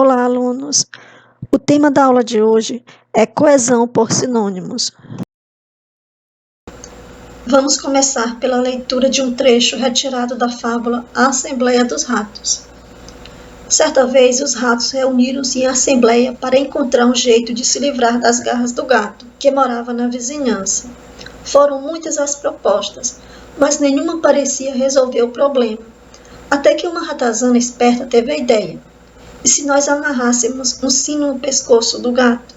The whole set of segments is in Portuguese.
Olá, alunos! O tema da aula de hoje é coesão por sinônimos. Vamos começar pela leitura de um trecho retirado da fábula A Assembleia dos Ratos. Certa vez, os ratos reuniram-se em assembleia para encontrar um jeito de se livrar das garras do gato, que morava na vizinhança. Foram muitas as propostas, mas nenhuma parecia resolver o problema. Até que uma ratazana esperta teve a ideia. E se nós amarrássemos um sino no pescoço do gato?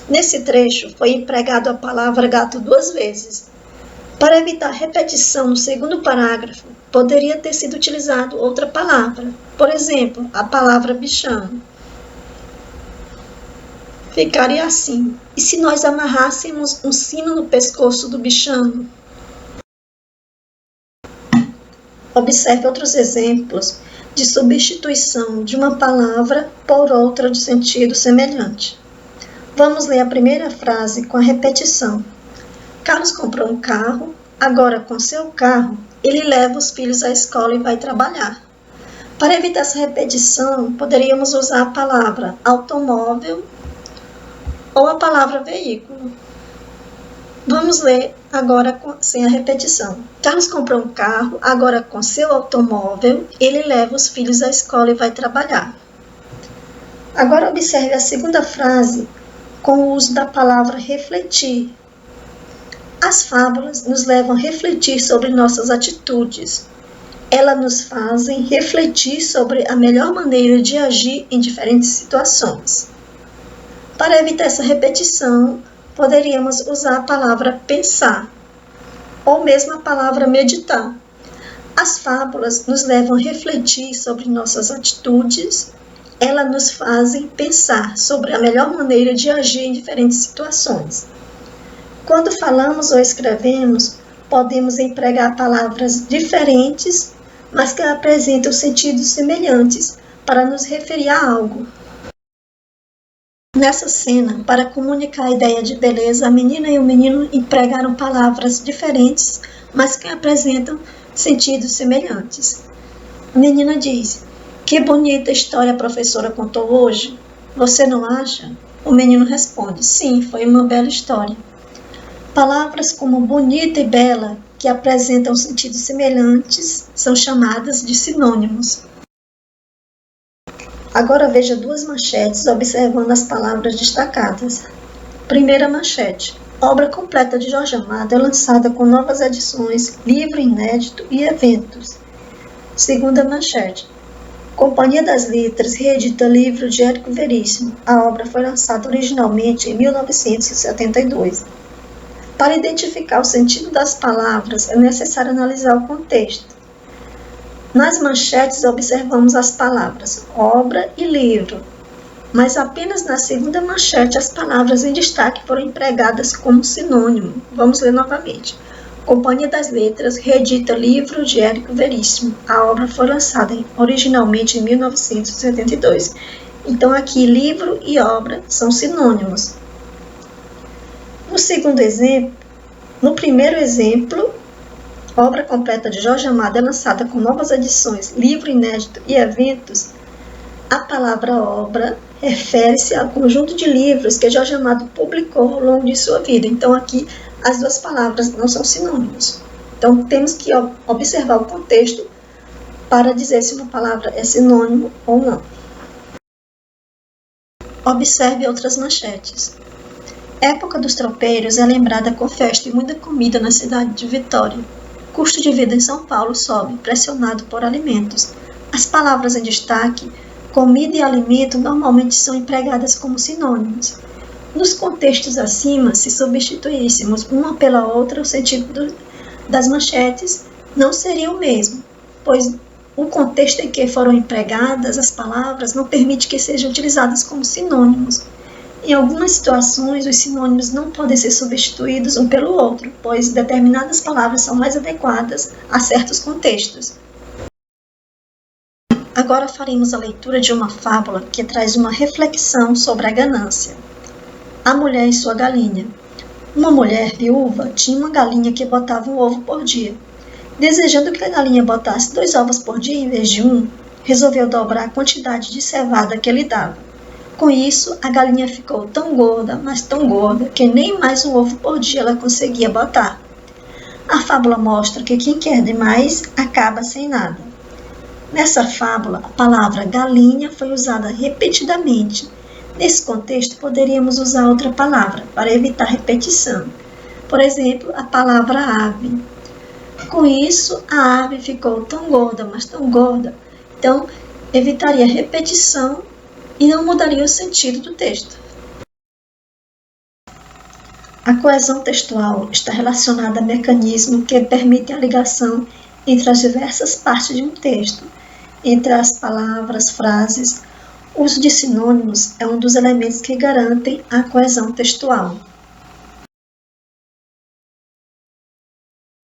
Nesse trecho foi empregado a palavra gato 2 vezes. Para evitar repetição no segundo parágrafo, poderia ter sido utilizado outra palavra. Por exemplo, a palavra bichano. Ficaria assim: e se nós amarrássemos um sino no pescoço do bichano? Observe outros exemplos de substituição de uma palavra por outra de sentido semelhante. Vamos ler a primeira frase com a repetição. Carlos comprou um carro, agora com seu carro, ele leva os filhos à escola e vai trabalhar. Para evitar essa repetição, poderíamos usar a palavra automóvel ou a palavra veículo. Vamos ler agora sem a repetição. Carlos comprou um carro, agora com seu automóvel, ele leva os filhos à escola e vai trabalhar. Agora observe a segunda frase com o uso da palavra refletir. As fábulas nos levam a refletir sobre nossas atitudes. Elas nos fazem refletir sobre a melhor maneira de agir em diferentes situações. Para evitar essa repetição, poderíamos usar a palavra pensar, ou mesmo a palavra meditar. As fábulas nos levam a refletir sobre nossas atitudes, elas nos fazem pensar sobre a melhor maneira de agir em diferentes situações. Quando falamos ou escrevemos, podemos empregar palavras diferentes, mas que apresentam sentidos semelhantes, para nos referir a algo. Nessa cena, para comunicar a ideia de beleza, a menina e o menino empregaram palavras diferentes, mas que apresentam sentidos semelhantes. A menina diz: "Que bonita história a professora contou hoje. Você não acha?" O menino responde: "Sim, foi uma bela história." Palavras como bonita e bela, que apresentam sentidos semelhantes, são chamadas de sinônimos. Agora veja 2 manchetes observando as palavras destacadas. Primeira manchete: obra completa de Jorge Amado é lançada com novas edições, livro inédito e eventos. Segunda manchete: Companhia das Letras reedita livro de Érico Veríssimo. A obra foi lançada originalmente em 1972. Para identificar o sentido das palavras, é necessário analisar o contexto. Nas manchetes, observamos as palavras obra e livro, mas apenas na segunda manchete as palavras em destaque foram empregadas como sinônimo. Vamos ler novamente. Companhia das Letras reedita livro de Érico Veríssimo. A obra foi lançada originalmente em 1972. Então, aqui, livro e obra são sinônimos. No primeiro exemplo, obra completa de Jorge Amado é lançada com novas edições, livro inédito e eventos. A palavra obra refere-se ao conjunto de livros que Jorge Amado publicou ao longo de sua vida. Então, aqui, as 2 palavras não são sinônimos. Então, temos que observar o contexto para dizer se uma palavra é sinônimo ou não. Observe outras manchetes. Época dos tropeiros é lembrada com festa e muita comida na cidade de Vitória. Custo de vida em São Paulo sobe, pressionado por alimentos. As palavras em destaque, comida e alimento, normalmente são empregadas como sinônimos. Nos contextos acima, se substituíssemos uma pela outra, o sentido das manchetes não seria o mesmo, pois o contexto em que foram empregadas as palavras não permite que sejam utilizadas como sinônimos. Em algumas situações, os sinônimos não podem ser substituídos um pelo outro, pois determinadas palavras são mais adequadas a certos contextos. Agora faremos a leitura de uma fábula que traz uma reflexão sobre a ganância. A mulher e sua galinha. Uma mulher viúva tinha uma galinha que botava um ovo por dia. Desejando que a galinha botasse 2 ovos por dia em vez de 1, resolveu dobrar a quantidade de cevada que ele dava. Com isso, a galinha ficou tão gorda, mas tão gorda, que nem mais um ovo por dia ela conseguia botar. A fábula mostra que quem quer demais acaba sem nada. Nessa fábula, a palavra galinha foi usada repetidamente. Nesse contexto, poderíamos usar outra palavra para evitar repetição. Por exemplo, a palavra ave. Com isso, a ave ficou tão gorda, mas tão gorda, então evitaria repetição e não mudaria o sentido do texto. A coesão textual está relacionada a mecanismos que permitem a ligação entre as diversas partes de um texto, entre as palavras, frases. O uso de sinônimos é um dos elementos que garantem a coesão textual.